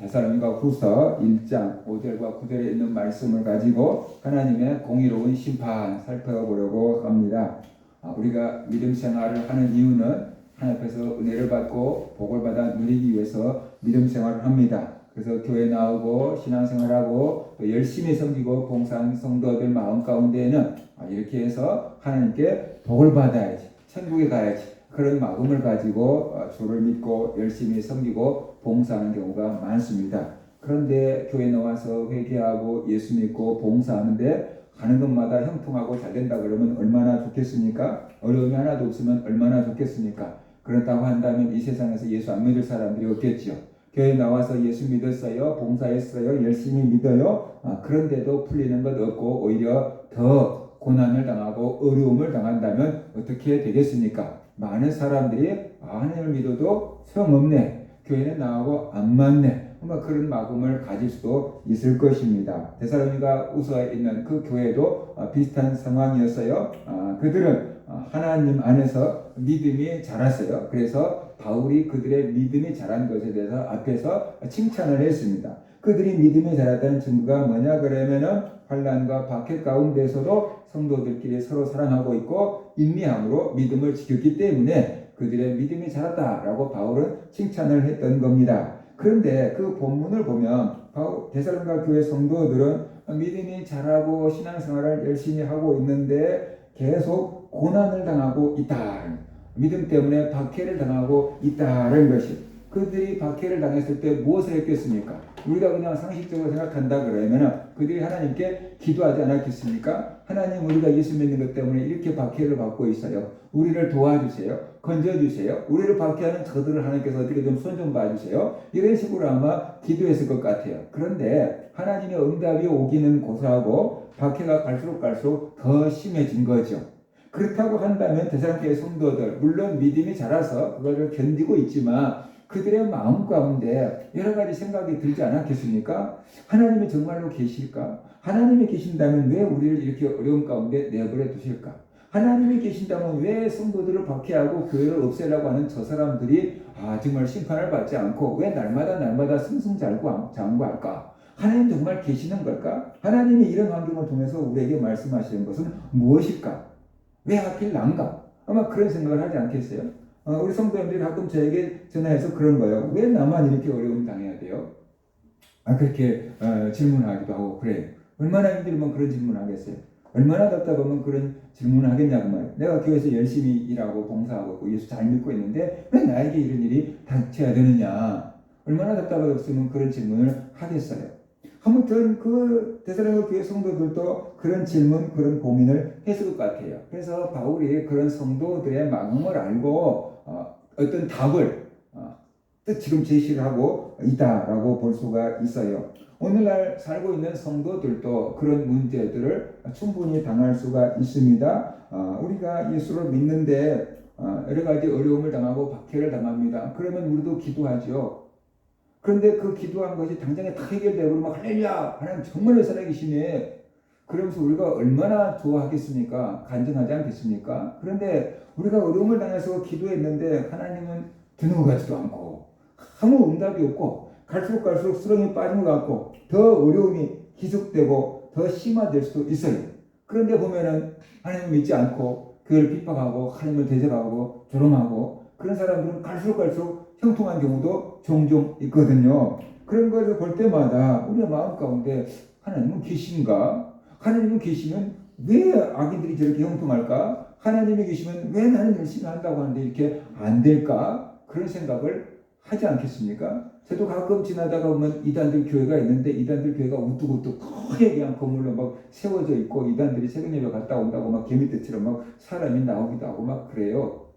데살로니가 후서 1장 5절과 9절에 있는 말씀을 가지고 하나님의 공의로운 심판 살펴보려고 합니다. 우리가 믿음 생활을 하는 이유는 하나님 앞에서 은혜를 받고 복을 받아 누리기 위해서 믿음 생활을 합니다. 그래서 교회 나오고 신앙생활하고 또 열심히 섬기고 봉사하는 성도들 마음 가운데에는 이렇게 해서 하나님께 복을 받아야지, 천국에 가야지, 그런 마음을 가지고 주를 믿고 열심히 섬기고 봉사하는 경우가 많습니다. 그런데 교회 나와서 회개하고 예수 믿고 봉사하는데 하는 것마다 형통하고 잘 된다 그러면 얼마나 좋겠습니까? 어려움이 하나도 없으면 얼마나 좋겠습니까? 그렇다고 한다면 이 세상에서 예수 안 믿을 사람들이 없겠죠. 교회 나와서 예수 믿었어요, 봉사했어요, 열심히 믿어요. 그런데도 풀리는 것 없고 오히려 더 고난을 당하고 어려움을 당한다면 어떻게 되겠습니까? 많은 사람들이 하나님을 믿어도 소용없네, 교회는 나하고 안 맞네, 그런 마음을 가질 수도 있을 것입니다. 데살로니가 후서에 있는 그 교회도 비슷한 상황이었어요. 그들은 하나님 안에서 믿음이 자랐어요. 그래서 바울이 그들의 믿음이 자란 것에 대해서 앞에서 칭찬을 했습니다. 그들이 믿음이 자랐다는 증거가 뭐냐 그러면은 환난과 박해 가운데서도 성도들끼리 서로 사랑하고 있고 인내함으로 믿음을 지켰기 때문에 그들의 믿음이 자랐다라고 바울은 칭찬을 했던 겁니다. 그런데 그 본문을 보면 데살로니가 교회 성도들은 믿음이 자라고 신앙생활을 열심히 하고 있는데 계속 고난을 당하고 있다. 믿음 때문에 박해를 당하고 있다는 것이, 그들이 박해를 당했을 때 무엇을 했겠습니까? 우리가 그냥 상식적으로 생각한다 그러면 그들이 하나님께 기도하지 않았겠습니까? 하나님, 우리가 예수 믿는 것 때문에 이렇게 박해를 받고 있어요. 우리를 도와주세요. 건져주세요. 우리를 박해하는 저들을 하나님께서 어떻게 좀 손 좀 봐주세요. 이런 식으로 아마 기도했을 것 같아요. 그런데 하나님의 응답이 오기는 고사하고 박해가 갈수록 더 심해진 거죠. 그렇다고 한다면 데살로니가 성도들, 물론 믿음이 자라서 그것을 견디고 있지만 그들의 마음 가운데 여러 가지 생각이 들지 않았겠습니까? 하나님이 정말로 계실까? 하나님이 계신다면 왜 우리를 이렇게 어려운 가운데 내버려 두실까? 하나님이 계신다면 왜 성도들을 박해하고 교회를 없애려고 하는 저 사람들이 정말 심판을 받지 않고 왜 날마다 승승장구할까? 하나님 정말 계시는 걸까? 하나님이 이런 환경을 통해서 우리에게 말씀하시는 것은 무엇일까? 왜 하필 난가? 아마 그런 생각을 하지 않겠어요? 우리 성도님들이 가끔 저에게 전화해서 그런 거예요. 왜 나만 이렇게 어려움 당해야 돼요? 그렇게 질문하기도 하고 그래요. 얼마나 힘들면 그런 질문을 하겠어요? 얼마나 답답하면 그런 질문을 하겠냐고 말이에요. 내가 교회에서 열심히 일하고 봉사하고 있고 예수 잘 믿고 있는데 왜 나에게 이런 일이 닥쳐야 되느냐? 얼마나 답답했으면 그런 질문을 하겠어요. 아무튼 그 데살로니가 교회 성도들도 그런 질문, 그런 고민을 했을 것 같아요. 그래서 바울이 그런 성도들의 마음을 알고 어떤 답을 지금 제시를 하고 있다라고 볼 수가 있어요. 오늘날 살고 있는 성도들도 그런 문제들을 충분히 당할 수가 있습니다. 우리가 예수를 믿는데 여러 가지 어려움을 당하고 박해를 당합니다. 그러면 우리도 기도하죠. 그런데 그 기도한 것이 당장에 다 해결되고 막 할렐루야, 하나님 정말 살아계시네, 그러면서 우리가 얼마나 좋아하겠습니까? 간증하지 않겠습니까? 그런데 우리가 어려움을 당해서 기도했는데 하나님은 듣는 것 같지도 않고 아무 응답이 없고 갈수록 수렁이 빠진 것 같고 더 어려움이 계속되고 더 심화될 수도 있어요. 그런데 보면은 하나님을 믿지 않고 교회를 핍박하고 하나님을 대적하고 조롱하고 그런 사람들은 갈수록 형통한 경우도 종종 있거든요. 그런 것을 볼 때마다 우리의 마음 가운데 하나님은 계신가? 하나님은 계시면 왜 악인들이 저렇게 형통할까? 하나님이 계시면 왜 나는 열심히 한다고 하는데 이렇게 안 될까? 그런 생각을 하지 않겠습니까? 저도 가끔 지나다가 보면 이단들 교회가 있는데 이단들 교회가 우뚝우뚝 크게 그냥 건물로 막 세워져 있고 이단들이 새벽 예배 갔다 온다고 막 개미떼처럼 막 사람이 나오기도 하고 막 그래요.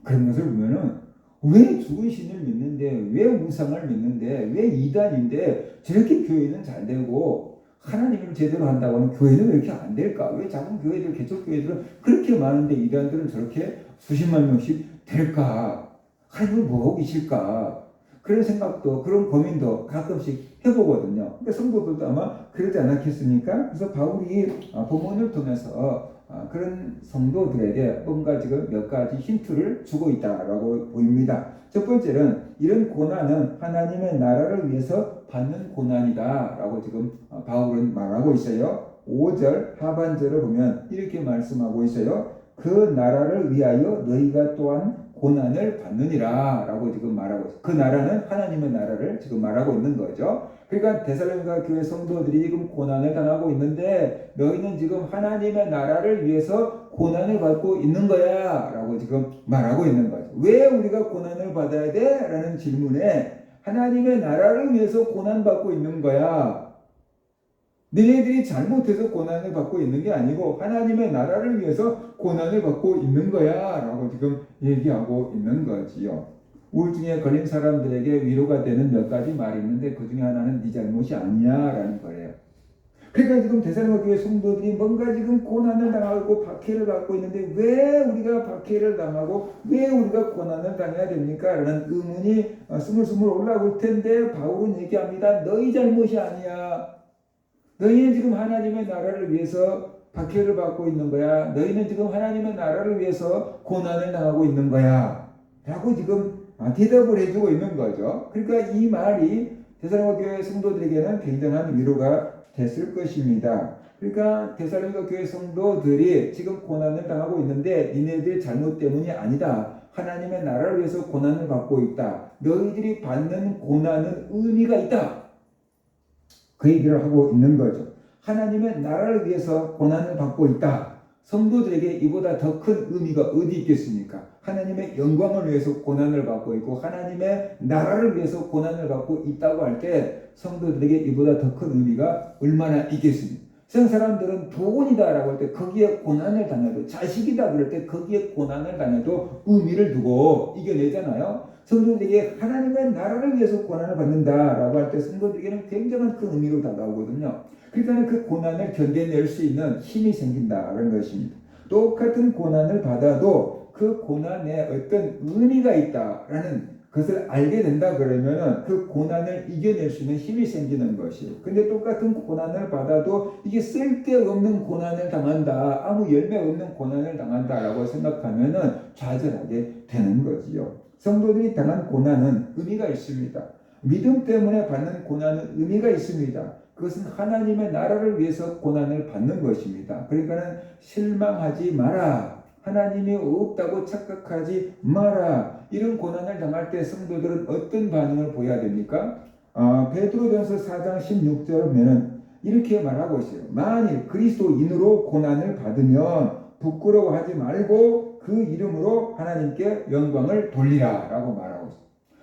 그런 것을 보면은 왜 죽은 신을 믿는데, 왜 우상을 믿는데, 왜 이단인데 저렇게 교회는 잘 되고 하나님을 제대로 한다고 하는 교회는 왜 이렇게 안 될까? 왜 작은 교회들, 개척 교회들은 그렇게 많은데 이단들은 저렇게 수십만 명씩 될까? 하나님은 뭐하고 계실까? 그런 생각도, 그런 고민도 가끔씩 해보거든요. 근데 성도들도 아마 그러지 않았겠습니까? 그래서 바울이 본문을 통해서 그런 성도들에게 뭔가 지금 몇 가지 힌트를 주고 있다라고 보입니다. 첫 번째는 이런 고난은 하나님의 나라를 위해서 받는 고난이다라고 지금 바울은 말하고 있어요. 5절 하반절을 보면 이렇게 말씀하고 있어요. 그 나라를 위하여 너희가 또한 고난을 받느니라 라고 지금 말하고 있어요. 그 나라는 하나님의 나라를 지금 말하고 있는 거죠. 그러니까 데살로니가 교회 성도들이 지금 고난을 당하고 있는데 너희는 지금 하나님의 나라를 위해서 고난을 받고 있는 거야 라고 지금 말하고 있는 거죠. 왜 우리가 고난을 받아야 돼? 라는 질문에 하나님의 나라를 위해서 고난받고 있는 거야. 너희들이 잘못해서 고난을 받고 있는 게 아니고 하나님의 나라를 위해서 고난을 받고 있는 거야 라고 지금 얘기하고 있는 거지요. 우울증에 걸린 사람들에게 위로가 되는 몇 가지 말이 있는데 그 중에 하나는 네 잘못이 아니야 라는 거예요. 그러니까 지금 데살로니가 교회 성도들이 뭔가 지금 고난을 당하고 박해를 받고 있는데 왜 우리가 박해를 당하고 왜 우리가 고난을 당해야 됩니까? 라는 의문이 스물스물 올라올 텐데 바울은 얘기합니다. 너희 잘못이 아니야. 너희는 지금 하나님의 나라를 위해서 박해를 받고 있는 거야. 너희는 지금 하나님의 나라를 위해서 고난을 당하고 있는 거야. 라고 지금 대답을 해주고 있는 거죠. 그러니까 이 말이 데살로니가 교회 성도들에게는 굉장한 위로가 됐을 것입니다. 그러니까 데살로니가 교회 성도들이 지금 고난을 당하고 있는데 니네들 잘못 때문이 아니다. 하나님의 나라를 위해서 고난을 받고 있다. 너희들이 받는 고난은 의미가 있다. 그 얘기를 하고 있는 거죠. 하나님의 나라를 위해서 고난을 받고 있다. 성도들에게 이보다 더 큰 의미가 어디 있겠습니까? 하나님의 영광을 위해서 고난을 받고 있고 하나님의 나라를 위해서 고난을 받고 있다고 할 때 성도들에게 이보다 더 큰 의미가 얼마나 있겠습니까? 세상 사람들은 부혼이다라고 할 때 거기에 고난을 당해도 자식이다 그럴 때 거기에 고난을 당해도 의미를 두고 이겨내잖아요. 성도들에게 하나님의 나라를 위해서 고난을 받는다라고 할 때 성도들에게는 굉장한 큰 의미로 다가오거든요. 그러니까 그 고난을 견뎌낼 수 있는 힘이 생긴다는 것입니다. 똑같은 고난을 받아도 그 고난에 어떤 의미가 있다라는 그것을 알게 된다 그러면은 그 고난을 이겨낼 수 있는 힘이 생기는 것이에요. 근데 똑같은 고난을 받아도 이게 쓸데없는 고난을 당한다, 아무 열매 없는 고난을 당한다라고 생각하면은 좌절하게 되는 거지요. 성도들이 당한 고난은 의미가 있습니다. 믿음 때문에 받는 고난은 의미가 있습니다. 그것은 하나님의 나라를 위해서 고난을 받는 것입니다. 그러니까는 실망하지 마라. 하나님이 없다고 착각하지 마라. 이런 고난을 당할 때 성도들은 어떤 반응을 보여야 됩니까? 베드로전서 4장 16절 보면은 이렇게 말하고 있어요. 만일 그리스도인으로 고난을 받으면 부끄러워하지 말고 그 이름으로 하나님께 영광을 돌리라 라고 말하고 있어요.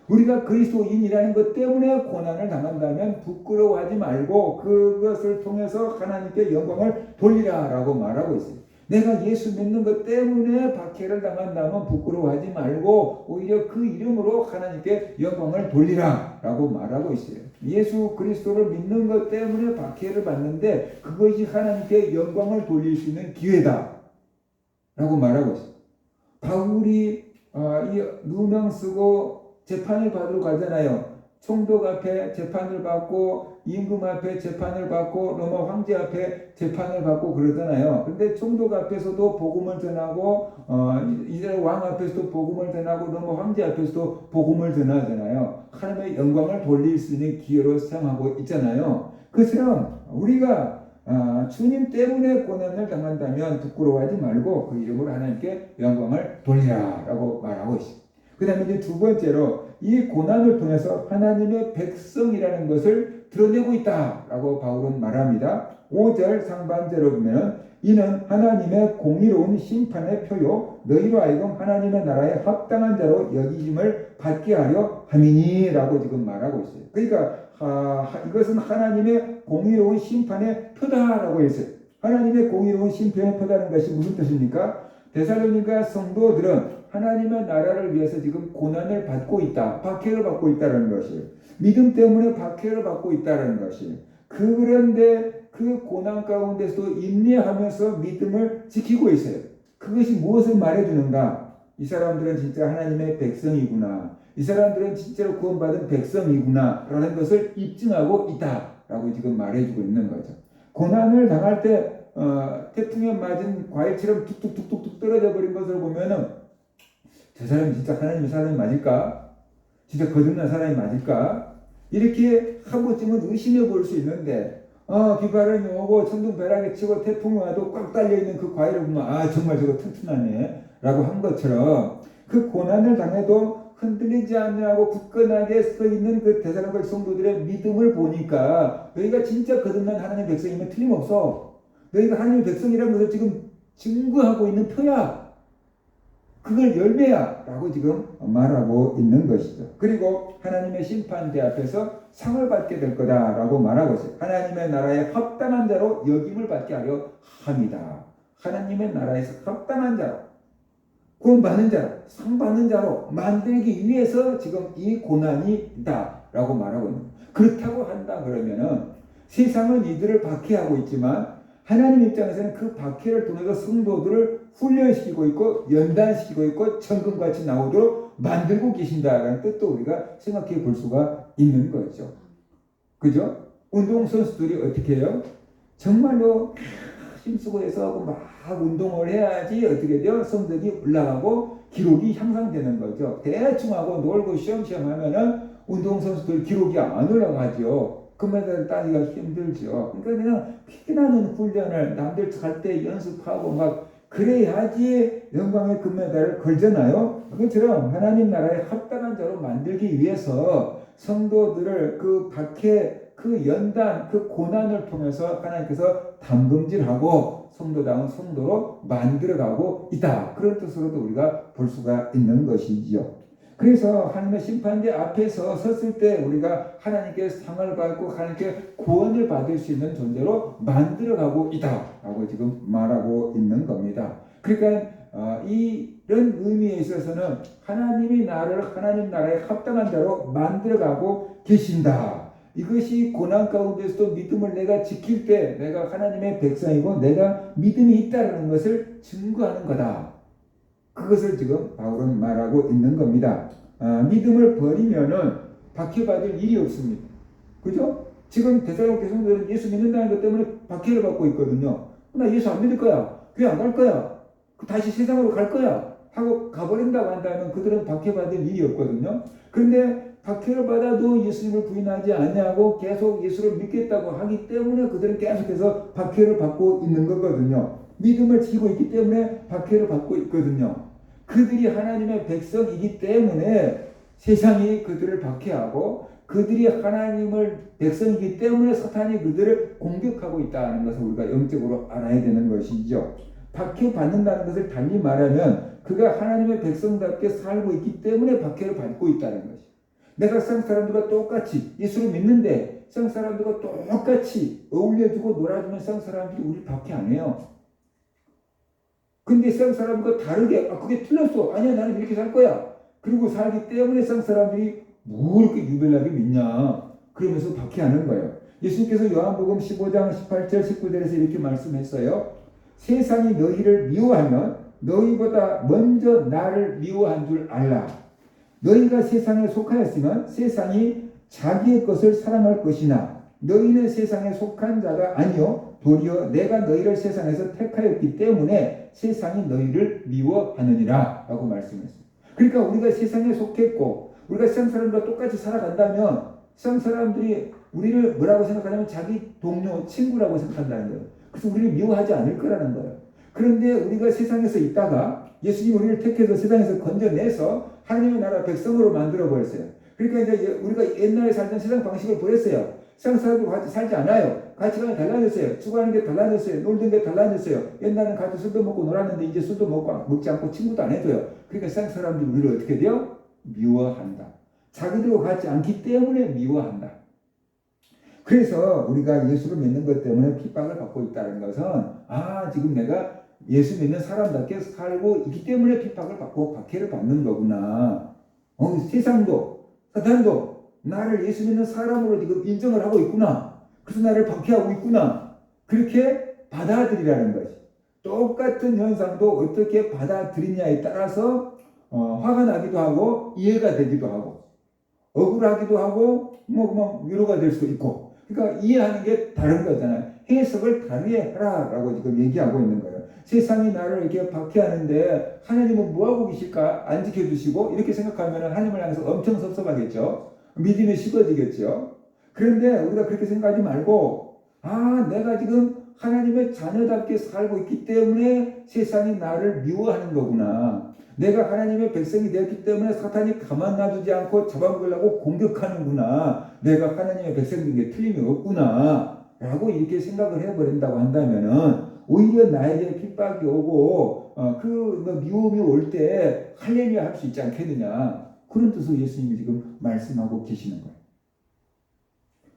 우리가 그리스도인이라는 것 때문에 고난을 당한다면 부끄러워하지 말고 그것을 통해서 하나님께 영광을 돌리라 라고 말하고 있어요. 내가 예수 믿는 것 때문에 박해를 당한다면 부끄러워하지 말고 오히려 그 이름으로 하나님께 영광을 돌리라 라고 말하고 있어요. 예수 그리스도를 믿는 것 때문에 박해를 받는데 그것이 하나님께 영광을 돌릴 수 있는 기회다 라고 말하고 있어요. 바울이 이 누명 쓰고 재판을 받으러 가잖아요. 총독 앞에 재판을 받고 임금 앞에 재판을 받고 로마 황제 앞에 재판을 받고 그러잖아요. 근데 총독 앞에서도 복음을 전하고 이스라엘 왕 앞에서도 복음을 전하고 로마 황제 앞에서도 복음을 전하잖아요. 하나님의 영광을 돌릴 수 있는 기회로 사용하고 있잖아요. 그처럼 우리가 주님 때문에 고난을 당한다면 부끄러워하지 말고 그 이름으로 하나님께 영광을 돌리라 라고 말하고 있습니다. 그 다음에 이제 두 번째로 이 고난을 통해서 하나님의 백성이라는 것을 드러내고 있다라고 바울은 말합니다. 5절 상반절을 보면 이는 하나님의 공의로운 심판의 표요 너희로 하여금 하나님의 나라에 합당한 자로 여기심을 받게 하려 함이니 라고 지금 말하고 있어요. 그러니까 이것은 하나님의 공의로운 심판의 표다라고 했어요. 하나님의 공의로운 심판의 표다는 것이 무슨 뜻입니까? 데살로니가 성도들은 하나님의 나라를 위해서 지금 고난을 받고 있다. 박해를 받고 있다는 것이에요. 믿음 때문에 박해를 받고 있다는 것이에요. 그런데 그 고난 가운데서도 인내하면서 믿음을 지키고 있어요. 그것이 무엇을 말해주는가? 이 사람들은 진짜 하나님의 백성이구나. 이 사람들은 진짜로 구원받은 백성이구나. 라는 것을 입증하고 있다. 라고 지금 말해주고 있는 거죠. 고난을 당할 때 태풍에 맞은 과일처럼 툭툭툭툭 떨어져 버린 것을 보면은 저 사람이 진짜 하나님의 사람이 맞을까? 진짜 거듭난 사람이 맞을까? 이렇게 한 번쯤은 의심해 볼 수 있는데 비바람이 오고 천둥벼락이 치고 태풍이 와도 꽉 달려있는 그 과일을 보면 정말 저거 튼튼하네 라고 한 것처럼 그 고난을 당해도 흔들리지 않냐고 굳건하게 서 있는 그 데살로니가 성도들의 믿음을 보니까 너희가 진짜 거듭난 하나님의 백성이면 틀림없어. 너희가 하나님의 백성이라는 것을 지금 증거하고 있는 표야. 그걸 열매야 라고 지금 말하고 있는 것이죠. 그리고 하나님의 심판대 앞에서 상을 받게 될 거다 라고 말하고 있어요. 하나님의 나라에 합당한 자로 여김을 받게 하려 합니다. 하나님의 나라에서 합당한 자로 구원받는 자로, 상 받는 자로 만들기 위해서 지금 이 고난이 있다라고 말하고 있는 거예요. 그렇다고 한다 그러면은 세상은 이들을 박해하고 있지만 하나님 입장에서는 그 박해를 통해서 성도들을 훈련시키고 있고 연단시키고 있고 천금같이 나오도록 만들고 계신다라는 뜻도 우리가 생각해 볼 수가 있는 거죠. 그죠? 운동선수들이 어떻게 해요? 정말로 힘쓰고 해서 막 운동을 해야지 어떻게 돼요? 성적이 올라가고 기록이 향상되는 거죠. 대충 하고 놀고 쉬엄쉬엄 하면은 운동선수들 기록이 안 올라가죠. 금메달 따기가 힘들죠. 그러니까 그냥 피나는 훈련을 남들 갈 때 연습하고 막 그래야지 영광의 금메달을 걸잖아요. 그것처럼 하나님 나라에 합당한 자로 만들기 위해서 성도들을 그 박해, 그 연단, 그 고난을 통해서 하나님께서 담금질하고 성도다운 성도로 만들어가고 있다. 그런 뜻으로도 우리가 볼 수가 있는 것이지요. 그래서 하나님의 심판대 앞에서 섰을 때 우리가 하나님께 상을 받고 하나님께 구원을 받을 수 있는 존재로 만들어가고 있다라고 지금 말하고 있는 겁니다. 그러니까 이런 의미에 있어서는 하나님이 나를 하나님 나라에 합당한 자로 만들어가고 계신다. 이것이 고난 가운데서도 믿음을 내가 지킬 때 내가 하나님의 백성이고 내가 믿음이 있다는 것을 증거하는 거다. 그것을 지금 바울은 말하고 있는 겁니다. 믿음을 버리면은 박해받을 일이 없습니다. 그죠? 지금 데살로니가 성도들은 예수 믿는다는 것 때문에 박해를 받고 있거든요. 나 예수 안 믿을 거야. 교회 안 갈 거야. 다시 세상으로 갈 거야. 하고 가버린다고 한다면 그들은 박해받을 일이 없거든요. 그런데 박해를 받아도 예수님을 부인하지 않냐고 계속 예수를 믿겠다고 하기 때문에 그들은 계속해서 박해를 받고 있는 거거든요. 믿음을 지키고 있기 때문에 박해를 받고 있거든요. 그들이 하나님의 백성이기 때문에 세상이 그들을 박해하고 그들이 하나님을 백성이기 때문에 사탄이 그들을 공격하고 있다는 것을 우리가 영적으로 알아야 되는 것이죠. 박해받는다는 것을 달리 말하면 그가 하나님의 백성답게 살고 있기 때문에 박해를 받고 있다는 것이죠. 내가 세상 사람들과 똑같이 예수를 믿는데 세상 사람들과 똑같이 어울려주고 놀아주면 세상 사람들이 우리 박해 안 해요. 근데 세상 사람과 다르게 그게 틀렸어. 아니야 나는 이렇게 살 거야. 그리고 살기 때문에 세상 사람들이 뭐 이렇게 유별나게 믿냐. 그러면서 박해하는 거예요. 예수님께서 요한복음 15장 18절 19절에서 이렇게 말씀했어요. 세상이 너희를 미워하면 너희보다 먼저 나를 미워한 줄 알라. 너희가 세상에 속하였으면 세상이 자기의 것을 사랑할 것이나 너희는 세상에 속한 자가 아니요 도리어 내가 너희를 세상에서 택하였기 때문에 세상이 너희를 미워하느니라 라고 말씀했어요. 그러니까 우리가 세상에 속했고 우리가 세상 사람들과 똑같이 살아간다면 세상 사람들이 우리를 뭐라고 생각하냐면 자기 동료, 친구라고 생각한다는 거예요. 그래서 우리를 미워하지 않을 거라는 거예요. 그런데 우리가 세상에서 있다가 예수님 우리를 택해서 세상에서 건져내서 하나님의 나라 백성으로 만들어 버렸어요. 그러니까 이제 우리가 옛날에 살던 세상 방식을 버렸어요. 세상 사람들과 같이 살지 않아요. 가치관이 달라졌어요. 추구하는 게 달라졌어요. 놀던 게 달라졌어요. 옛날에는 같이 술도 먹고 놀았는데 이제 술도 먹지 않고 친구도 안 해줘요. 그러니까 세상 사람들이 우리를 어떻게 돼요? 미워한다. 자기들과 같지 않기 때문에 미워한다. 그래서 우리가 예수를 믿는 것 때문에 핍박을 받고 있다는 것은 지금 내가 예수 믿는 사람답게 살고 있기 때문에 핍박을 받고 박해를 받는 거구나. 세상도 사탄도 나를 예수 믿는 사람으로 지금 인정을 하고 있구나. 그래서 나를 박해하고 있구나. 그렇게 받아들이라는 것이. 똑같은 현상도 어떻게 받아들이냐에 따라서 화가 나기도 하고 이해가 되기도 하고 억울하기도 하고 위로가 될 수도 있고. 그러니까 이해하는 게 다른 거잖아요. 해석을 다르게 하라라고 지금 얘기하고 있는 거예요. 세상이 나를 이렇게 박해하는데 하나님은 뭐하고 계실까? 안 지켜주시고 이렇게 생각하면 하나님을 향해서 엄청 섭섭하겠죠. 믿음이 식어지겠죠. 그런데 우리가 그렇게 생각하지 말고 내가 지금 하나님의 자녀답게 살고 있기 때문에 세상이 나를 미워하는 거구나. 내가 하나님의 백성이 되었기 때문에 사탄이 가만 놔두지 않고 잡아먹으려고 공격하는구나. 내가 하나님의 백성인 게 틀림이 없구나. 라고 이렇게 생각을 해버린다고 한다면은 오히려 나에게 핍박이 오고 그 미움이 올 때 할렐루야 할 수 있지 않겠느냐. 그런 뜻으로 예수님이 지금 말씀하고 계시는 거예요.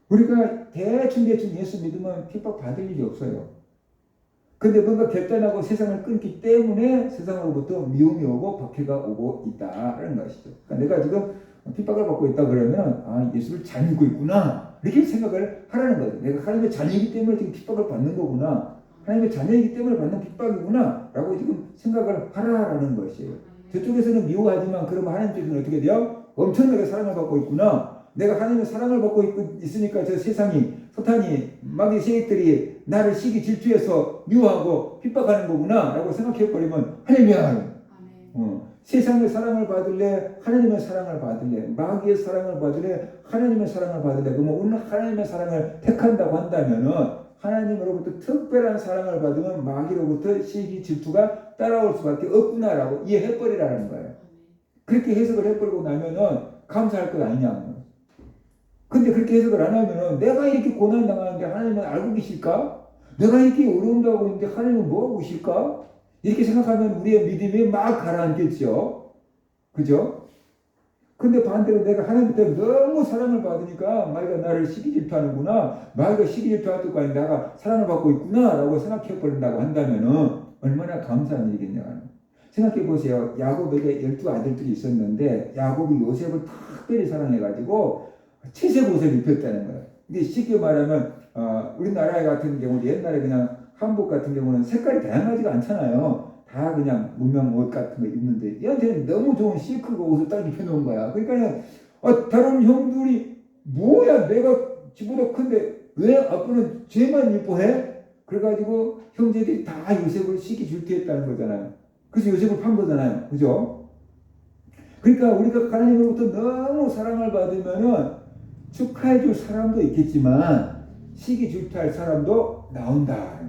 우리가 대충 예수 믿으면 핍박 받을 일이 없어요. 근데 뭔가 결단하고 세상을 끊기 때문에 세상으로부터 미움이 오고 박해가 오고 있다는 것이죠. 그러니까 내가 지금 핍박을 받고 있다 그러면 예수를 잘 믿고 있구나 이렇게 생각을 하라는 거예요. 내가 하나님의 자녀이기 때문에 지금 핍박을 받는 거구나. 하나님의 자녀이기 때문에 받는 핍박이구나 라고 지금 생각을 하라라는 것이에요. 저쪽에서는 미워하지만 그러면 하나님 쪽에서는 어떻게 돼요? 엄청나게 사랑을 받고 있구나. 내가 하나님의 사랑을 받고 있으니까 저 세상이 사탄이 마귀 세력들이 나를 시기 질투해서 미워하고 핍박하는 거구나 라고 생각해버리면 할렐루야. 세상의 사랑을 받을래? 하나님의 사랑을 받을래? 마귀의 사랑을 받을래? 하나님의 사랑을 받을래? 그러면 오늘 하나님의 사랑을 택한다고 한다면은 하나님으로부터 특별한 사랑을 받으면 마귀로부터 시기 질투가 따라올 수밖에 없구나라고 이해해버리라는 거예요. 그렇게 해석을 해버리고 나면은 감사할 것 아니냐. 근데 그렇게 해석을 안 하면은 내가 이렇게 고난당하는데 하나님은 알고 계실까? 내가 이렇게 어려움 당하고 있는데 하나님은 뭐하고 계실까? 이렇게 생각하면 우리의 믿음이 막 가라앉겠죠. 그죠? 근데 반대로 내가 하나님 때문에 너무 사랑을 받으니까 마귀가 나를 시기 질투하는구나. 마귀가 시기 질투할 때까지 내가 사랑을 받고 있구나 라고 생각해버린다고 한다면은 얼마나 감사한 일이겠냐. 생각해 보세요. 야곱에게 12아들들이 있었는데 야곱이 요셉을 특별히 사랑해가지고 채색옷을 입혔다는 거예요. 이게 쉽게 말하면 우리나라 같은 경우는 옛날에 그냥 한복 같은 경우는 색깔이 다양하지가 않잖아요. 다 그냥 문명 옷 같은 거 입는데 얘한테는 너무 좋은 실크 옷을 딱 입혀놓은 거야. 그러니까 다른 형들이 뭐야 내가 지보다 큰데 왜 아빠는 쟤만 이뻐해? 그래가지고 형제들이 다 요셉을 시기 질투했다는 거잖아요. 그래서 요셉을 판 거잖아요. 그죠? 그러니까 우리가 하나님으로부터 너무 사랑을 받으면은 축하해 줄 사람도 있겠지만 시기 질투할 사람도 나온다.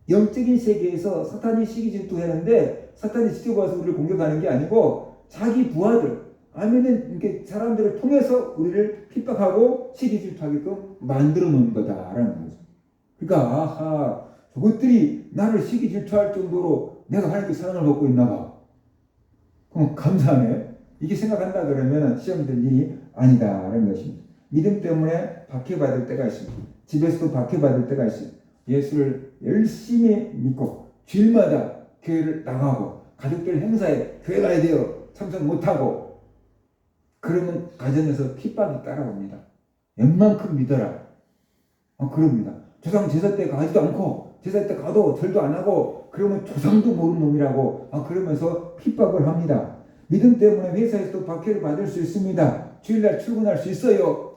영적인 세계에서 사탄이 시기 질투하는데 사탄이 직접 와서 우리를 공격하는 게 아니고 자기 부하들 아니면 이렇게 사람들을 통해서 우리를 핍박하고 시기 질투하게끔 만들어 놓은 거다라는 거죠. 그러니까 저것들이 나를 시기 질투할 정도로 내가 하나님께 사랑을 받고 있나 봐. 그럼 감사하네. 이게 생각한다 그러면 시험 될 일이 아니다라는 것입니다. 믿음 때문에 박해받을 때가 있습니다. 집에서도 박해받을 때가 있습니다. 예수를 열심히 믿고 주일마다 교회를 나가고 가족들 행사에 교회 가야 돼요. 참석 못하고 그러면 가정에서 핍박이 따라옵니다. 웬만큼 믿어라. 그럽니다. 조상 제사 때 가지도 않고 제사 때 가도 절도 안 하고 그러면 조상도 모르는 놈이라고 그러면서 핍박을 합니다. 믿음 때문에 회사에서도 박해를 받을 수 있습니다. 주일날 출근할 수 있어요.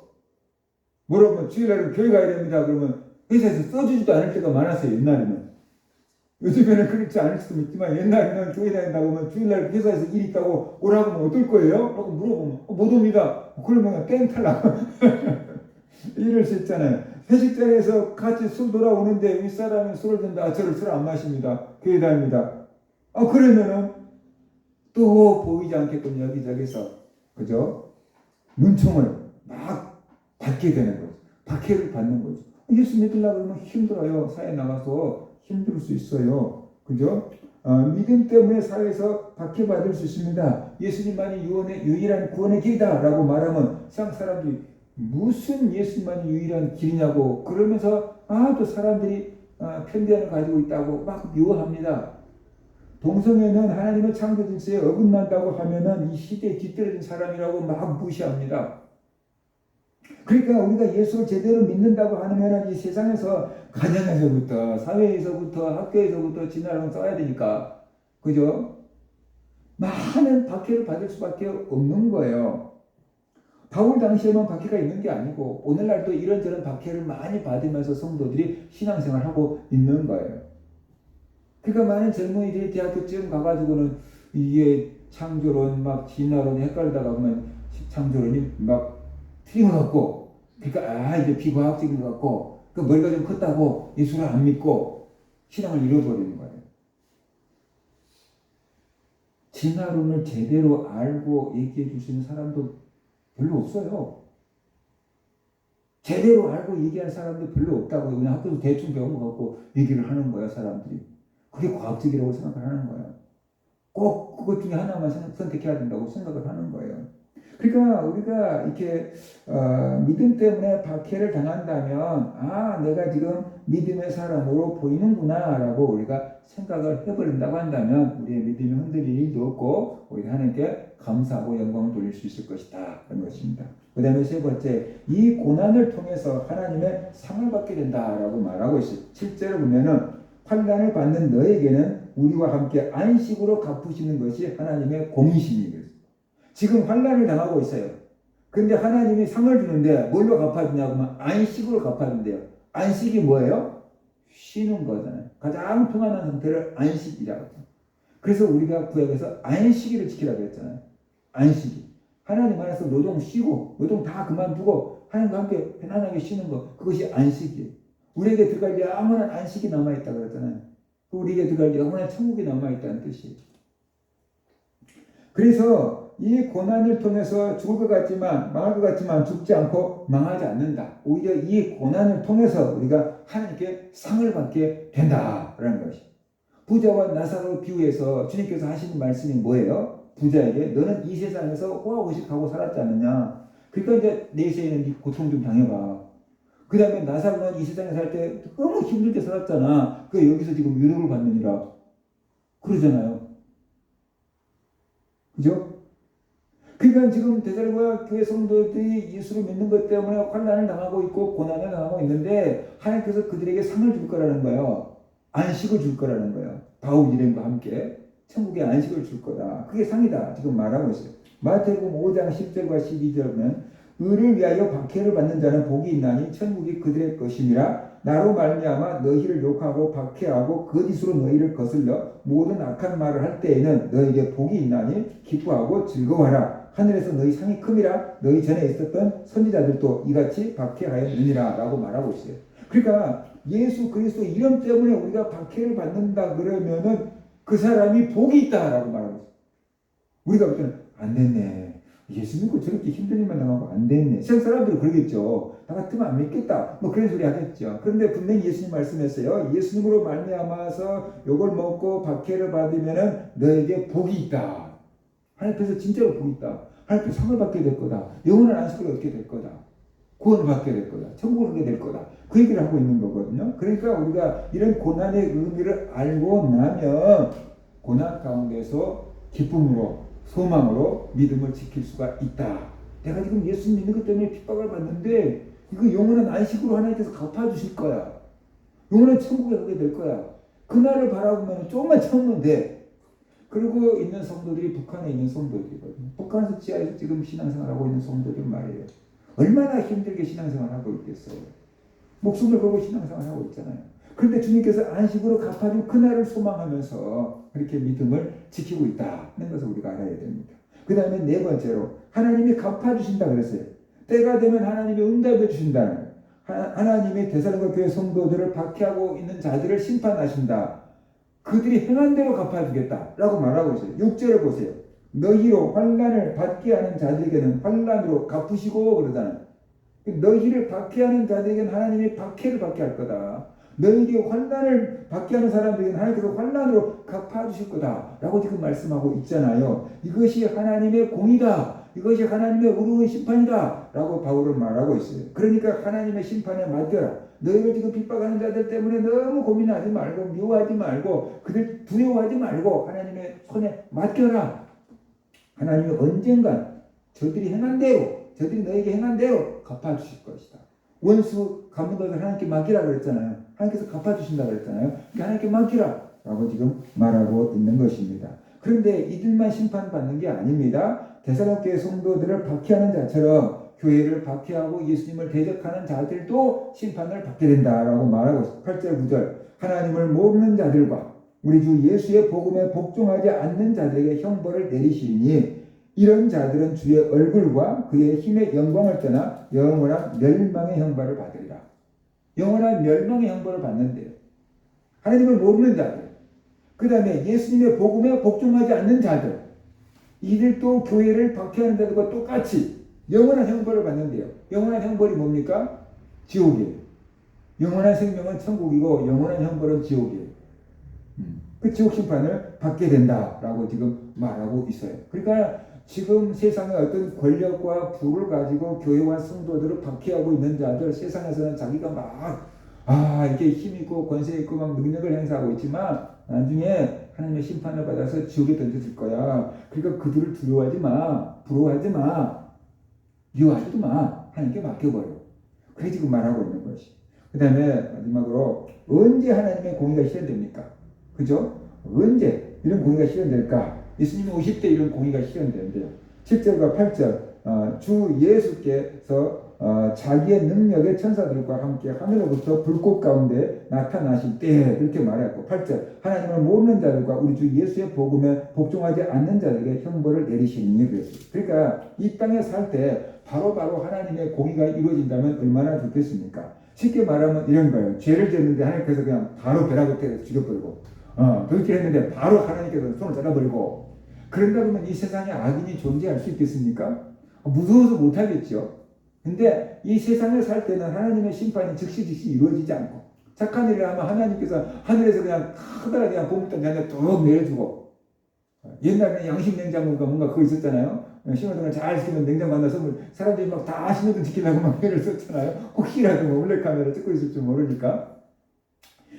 뭐라면 주일날은 교회 가야 됩니다. 그러면 회사에서 써주지도 않을 때가 많았어요. 옛날에는. 요즘에는 그렇지 않을 수도 있지만 옛날에는 교회 다닌다고 하면 주일날 회사에서 일 있다고 오라고 하면 어떨 거예요? 라고 물어보면 못 옵니다. 그러면 땡 탈락. 이럴 수 있잖아요. 회식장에서 같이 술 돌아오는데 윗사람이 술을 든다. 저를 술 안 마십니다. 교회 다닙니다. 그러면은 또 보이지 않게끔 여기저기서 그죠? 눈총을 막 받게 되는 거죠. 박해를 받는 거죠. 예수 믿으려고 그러면 힘들어요. 사회 나가서 힘들 수 있어요. 그죠? 믿음 때문에 사회에서 박해받을 수 있습니다. 예수님만이 유일한 구원의 길이다라고 말하면 세상 사람들이 무슨 예수님만이 유일한 길이냐고 그러면서 또 사람들이 편견을 가지고 있다고 막 미워합니다. 동성애는 하나님의 창조 질서에 어긋난다고 하면은 이 시대에 뒤떨어진 사람이라고 막 무시합니다. 그러니까 우리가 예수를 제대로 믿는다고 하면은 이 세상에서 가정에서부터 사회에서부터 학교에서부터 진화를 써야 되니까 그죠? 많은 박해를 받을 수밖에 없는 거예요. 바울 당시에만 박해가 있는 게 아니고 오늘날도 이런저런 박해를 많이 받으면서 성도들이 신앙생활하고 있는 거예요. 그러니까 많은 젊은이들이 대학교쯤 가가지고는 이게 창조론 막 진화론이 헷갈리다가 보면 창조론이 막 틀린 것 같고, 그러니까 이제 비과학적인 것 같고, 그 머리가 좀 컸다고 예수를 안 믿고 신앙을 잃어버리는 거예요. 진화론을 제대로 알고 얘기해 주시는 사람도 별로 없어요. 제대로 알고 얘기한 사람도 별로 없다고. 그냥 학교에서 대충 배운 거 갖고 얘기를 하는 거야, 사람들이. 그게 과학적이라고 생각을 하는 거야. 꼭 그것 중에 하나만 선택해야 된다고 생각을 하는 거예요. 그러니까 우리가 이렇게 믿음 때문에 박해를 당한다면 내가 지금 믿음의 사람으로 보이는구나 라고 우리가 생각을 해버린다고 한다면 우리의 믿음이 흔들릴 일도 없고 오히려 하나님께 감사하고 영광을 돌릴 수 있을 것이다 그런 것입니다. 그 다음에 세 번째, 이 고난을 통해서 하나님의 상을 받게 된다라고 말하고 있어요. 실제로 보면은 환난을 받는 너에게는 우리와 함께 안식으로 갚으시는 것이 하나님의 공이십니다. 지금 환난을 당하고 있어요. 근데 하나님이 상을 주는데 뭘로 갚아주냐고 하면 안식으로 갚아준대요. 안식이 뭐예요? 쉬는 거잖아요. 가장 평안한 상태를 안식이라고. 그래서 우리가 구약에서 안식일을 지키라고 했잖아요. 안식일. 하나님 안에서 노동 쉬고 노동 다 그만두고 하나님과 함께 편안하게 쉬는 것, 그것이 안식이에요. 우리에게 들어갈 영원한 안식이 남아있다고 그랬잖아요. 우리에게 들어갈 영원한 천국이 남아있다는 뜻이에요. 그래서 이 고난을 통해서 죽을 것 같지만 망할 것 같지만 죽지 않고 망하지 않는다. 오히려 이 고난을 통해서 우리가 하나님께 상을 받게 된다라는 것이. 부자와 나사로 비유해서 주님께서 하시는 말씀이 뭐예요? 부자에게 너는 이 세상에서 호화호식하고 살았지 않느냐. 그러니까 이제 내세에는 고통 좀 당해봐. 그 다음에 나사로는 이 세상에 살 때 너무 힘들게 살았잖아. 그 여기서 지금 위로를 받느니라 그러잖아요. 그죠? 그러니까 지금 데살로니가 교회 성도들이 예수를 믿는 것 때문에 환난을 당하고 있고 고난을 당하고 있는데 하나님께서 그들에게 상을 줄 거라는 거예요. 안식을 줄 거라는 거예요. 바울 일행과 함께 천국의 안식을 줄 거다. 그게 상이다. 지금 말하고 있어요. 마태복음 5장 10절과 12절 보면 의를 위하여 박해를 받는 자는 복이 있나니 천국이 그들의 것이니라. 나로 말미암아 너희를 욕하고 박해하고 거짓으로 너희를 거슬려 모든 악한 말을 할 때에는 너희에게 복이 있나니 기뻐하고 즐거워하라. 하늘에서 너희 상이 큼이라. 너희 전에 있었던 선지자들도 이같이 박해하였느니라 라고 말하고 있어요. 그러니까 예수 그리스도 이름 때문에 우리가 박해를 받는다 그러면은 그 사람이 복이 있다라고 말하고 있어요. 우리가 볼 때는 안 됐네. 예수 믿고 저렇게 힘든 일만 당하고 안 됐네. 세상 사람들은 그러겠죠. 나 같으면 안 믿겠다. 뭐 그런 소리 하겠죠. 그런데 분명히 예수님 말씀했어요. 예수님으로 말미암아서 욕을 먹고 박해를 받으면은 너에게 복이 있다. 하나님 앞에서 진짜로 복이 있다. 하나님 앞에서 상을 받게 될 거다. 영원한 안식을 얻게 될 거다. 구원을 받게 될 거다. 천국을 얻게 될 거다. 그 얘기를 하고 있는 거거든요. 그러니까 우리가 이런 고난의 의미를 알고 나면 고난 가운데서 기쁨으로 소망으로 믿음을 지킬 수가 있다. 내가 지금 예수 믿는 것 때문에 핍박을 받는데 이거 영원한 안식으로 하나님께서 갚아주실 거야. 영원한 천국에 가게 될 거야. 그날을 바라보면 조금만 참으면 돼. 그러고 있는 성도들이 북한에 있는 성도들이거든요. 북한에서 지하에서 지금 신앙생활하고 있는 성도들 말이에요. 얼마나 힘들게 신앙생활하고 있겠어요. 목숨을 걸고 신앙생활하고 있잖아요. 그런데 주님께서 안식으로 갚아준 그날을 소망하면서 그렇게 믿음을 지키고 있다는 것을 우리가 알아야 됩니다. 그 다음에 네 번째로 하나님이 갚아주신다 그랬어요. 때가 되면 하나님이 응답해 주신다는 거예요. 하나님이 데살로니가 교회 성도들을 박해하고 있는 자들을 심판하신다. 그들이 행한 대로 갚아주겠다라고 말하고 있어요. 6절을 보세요. 너희로 환난을 받게 하는 자들에게는 환난으로 갚으시고 그러잖아요. 너희를 박해하는 자들에게는 하나님이 박해를 받게 할 거다. 너희에게 환난을 받게 하는 사람들에게는 하나님께서 환난으로 갚아주실 거다 라고 지금 말씀하고 있잖아요. 이것이 하나님의 공이다. 이것이 하나님의 의로운 심판이다 라고 바울은 말하고 있어요. 그러니까 하나님의 심판에 맡겨라. 너희를 지금 핍박하는 자들 때문에 너무 고민하지 말고 미워하지 말고 그들 두려워하지 말고 하나님의 손에 맡겨라. 하나님이 언젠간 저들이 행한 대로 저들이 너에게 행한 대로 갚아주실 것이다. 원수 갚는 것을 하나님께 맡기라 그랬잖아요. 하나님께서 갚아주신다 그랬잖아요. 그러니까 하나님께 맡기라 라고 지금 말하고 있는 것입니다. 그런데 이들만 심판받는 게 아닙니다. 데살로니가 성도들을 박해하는 자처럼 교회를 박해하고 예수님을 대적하는 자들도 심판을 받게 된다라고 말하고 있습니다. 8절 9절 하나님을 모르는 자들과 우리 주 예수의 복음에 복종하지 않는 자들에게 형벌을 내리시니 이런 자들은 주의 얼굴과 그의 힘의 영광을 떠나 영원한 멸망의 형벌을 받으리라. 영원한 멸망의 형벌을 받는데요. 하나님을 모르는 자들, 그 다음에 예수님의 복음에 복종하지 않는 자들, 이들도 교회를 박해하는 자들과 똑같이 영원한 형벌을 받는데요. 영원한 형벌이 뭡니까? 지옥이에요. 영원한 생명은 천국이고 영원한 형벌은 지옥이에요. 그 지옥 심판을 받게 된다라고 지금 말하고 있어요. 그러니까 지금 세상의 어떤 권력과 부를 가지고 교회와 성도들을 박해하고 있는 자들, 세상에서는 자기가 이렇게 힘 있고 권세 있고 막 능력을 행사하고 있지만 나중에 하나님의 심판을 받아서 지옥에 던져질 거야. 그러니까 그들을 두려워하지 마, 부러워하지 마, 미워하지도 마, 하나님께 맡겨버려. 그게 지금 말하고 있는 것이. 그 다음에 마지막으로 언제 하나님의 공의가 실현됩니까? 그죠? 언제 이런 공의가 실현될까? 예수님이 오실 때 이런 공의가 실현되는데요. 7절과 8절 주 예수께서 자기의 능력의 천사들과 함께 하늘로부터 불꽃 가운데 나타나실 때 이렇게 말했고 8절 하나님을 모르는 자들과 우리 주 예수의 복음에 복종하지 않는 자들에게 형벌을 내리시니 그랬어요. 그러니까 이 땅에 살 때 바로바로 하나님의 공의가 이루어진다면 얼마나 좋겠습니까? 쉽게 말하면 이런 거예요. 죄를 지었는데 하나님께서 그냥 바로 벼락을 때려서 죽여버리고 그렇게 했는데 바로 하나님께서 손을 잡아버리고 그런다 그러면 이 세상에 악인이 존재할 수 있겠습니까? 무서워서 못하겠죠. 근데 이 세상을 살 때는 하나님의 심판이 즉시 이루어지지 않고 착한 일을 하면 하나님께서 하늘에서 그냥 크다란 그냥 보물단 그냥 뚝 내려주고 옛날에는 양식 냉장고가 뭔가 그거 있었잖아요. 신호등을 잘 쓰면 냉장고 하나 선물 사람들이 막 다 신호등 지키려고 막 애를 썼잖아요. 혹시라도 몰래카메라 찍고 있을 줄 모르니까.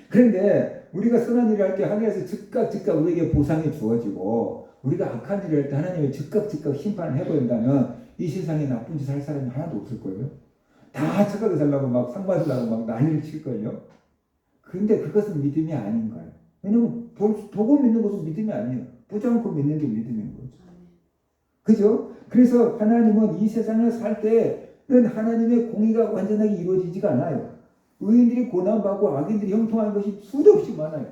그런데 우리가 선한 일을 할 때 하늘에서 즉각 우리에게 보상이 주어지고 우리가 악한 일을 할 때 하나님이 즉각 심판을 해버린다면 이 세상에 나쁜 짓 할 사람이 하나도 없을 거예요. 다 착하게 살라고 막 상 받으려고 막 난리를 칠 거예요. 그런데 그것은 믿음이 아닌 거예요. 왜냐면 보고 믿는 것은 믿음이 아니에요. 보지 않고 믿는 게 믿음인 거죠. 그죠? 그래서 하나님은 이 세상을 살 때는 하나님의 공의가 완전하게 이루어지지가 않아요. 의인들이 고난받고 악인들이 형통하는 것이 수도 없이 많아요.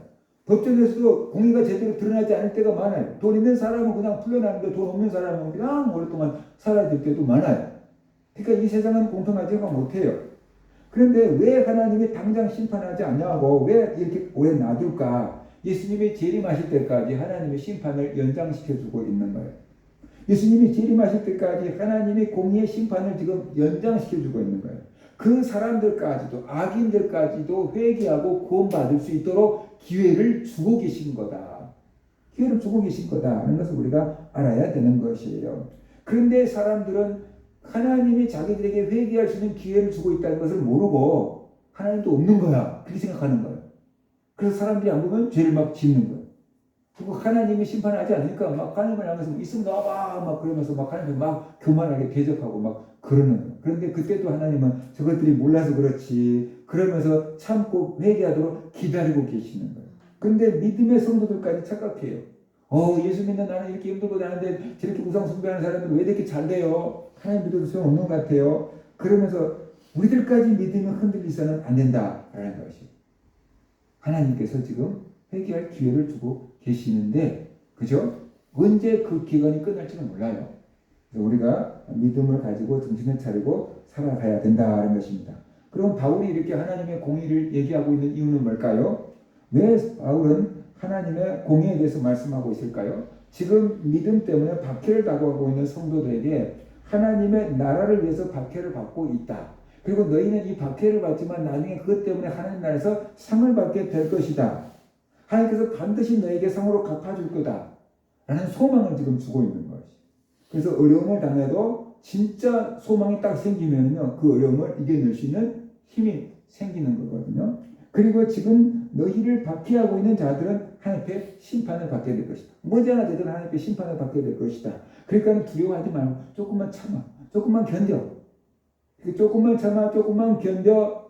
법정에서도 공의가 제대로 드러나지 않을 때가 많아요. 돈 있는 사람은 그냥 풀려나는데 돈 없는 사람은 그냥 오랫동안 살아야 될 때도 많아요. 그러니까 이 세상은 공평하지가 못해요. 그런데 왜 하나님이 당장 심판하지 않냐고 왜 이렇게 오래 놔둘까? 예수님이 재림하실 때까지 하나님의 심판을 연장시켜주고 있는 거예요. 예수님이 재림하실 때까지 하나님이 공의의 심판을 지금 연장시켜주고 있는 거예요. 그 사람들까지도 악인들까지도 회개하고 구원받을 수 있도록 기회를 주고 계신 거다. 기회를 주고 계신 거다 하는 것을 우리가 알아야 되는 것이에요. 그런데 사람들은 하나님이 자기들에게 회개할 수 있는 기회를 주고 있다는 것을 모르고 하나님도 없는 거야. 그렇게 생각하는 거예요. 그래서 사람들이 안 보면 죄를 막 짓는 거예요. 그리고 하나님이 심판하지 않으니까 막 하나님을 향해서 있으면 나와봐 막 그러면서 막 하나님을 막 교만하게 대적하고 막 그러는 거예요. 그런데 그때도 하나님은 저것들이 몰라서 그렇지 그러면서 참고 회개하도록 기다리고 계시는 거예요. 그런데 믿음의 성도들까지 착각해요. 예수 믿는 나는 이렇게 힘들고 다는데 저렇게 우상 숭배하는 사람들은 왜 이렇게 잘 돼요? 하나님 믿어도 소용없는 것 같아요. 그러면서 우리들까지 믿음이 흔들리서는 안 된다라는 것이 하나님께서 지금 회개할 기회를 주고 계시는데 그죠? 언제 그 기간이 끝날지는 몰라요. 그래서 우리가 믿음을 가지고 정신을 차리고 살아가야 된다는 것입니다. 그럼 바울이 이렇게 하나님의 공의를 얘기하고 있는 이유는 뭘까요? 왜 바울은 하나님의 공의에 대해서 말씀하고 있을까요? 지금 믿음 때문에 박해를 당하고 있는 성도들에게 하나님의 나라를 위해서 박해를 받고 있다. 그리고 너희는 이 박해를 받지만 나중에 그것 때문에 하나님 나라에서 상을 받게 될 것이다. 하나님께서 반드시 너에게 상으로 갚아줄 거다. 라는 소망을 지금 주고 있는 것이. 그래서 어려움을 당해도 진짜 소망이 딱 생기면요. 그 어려움을 이겨낼 수 있는 힘이 생기는 거거든요. 그리고 지금 너희를 박해하고 있는 자들은 하나님께 심판을 받게 될 것이다. 머지않아 되든 하나님께 심판을 받게 될 것이다. 그러니까 두려워하지 말고 조금만 참아. 조금만 견뎌. 조금만 참아. 조금만 견뎌.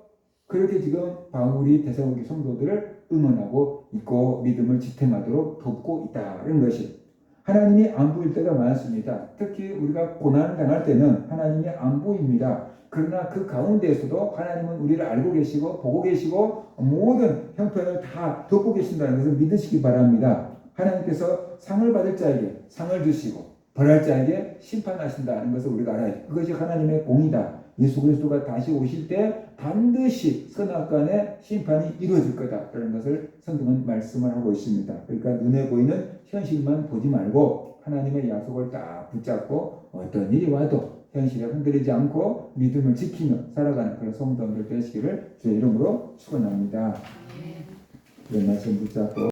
그렇게 지금 바울이 데살로니가 성도들을 응원하고 있고 믿음을 지탱하도록 돕고 있다는 것이. 하나님이 안 보일 때가 많습니다. 특히 우리가 고난을 당할 때는 하나님이 안 보입니다. 그러나 그 가운데에서도 하나님은 우리를 알고 계시고 보고 계시고 모든 형편을 다 돕고 계신다는 것을 믿으시기 바랍니다. 하나님께서 상을 받을 자에게 상을 주시고 벌할 자에게 심판하신다는 것을 우리가 알아야 돼. 그것이 하나님의 공이다. 예수 그리스도가 다시 오실 때 반드시 선악간의 심판이 이루어질 거다라는 것을 성경은 말씀을 하고 있습니다. 그러니까 눈에 보이는 현실만 보지 말고 하나님의 약속을 딱 붙잡고 어떤 일이 와도 현실에 흔들리지 않고 믿음을 지키며 살아가는 그런 성도들 되시기를 주의 이름으로 축원합니다. 이런 말씀 붙잡고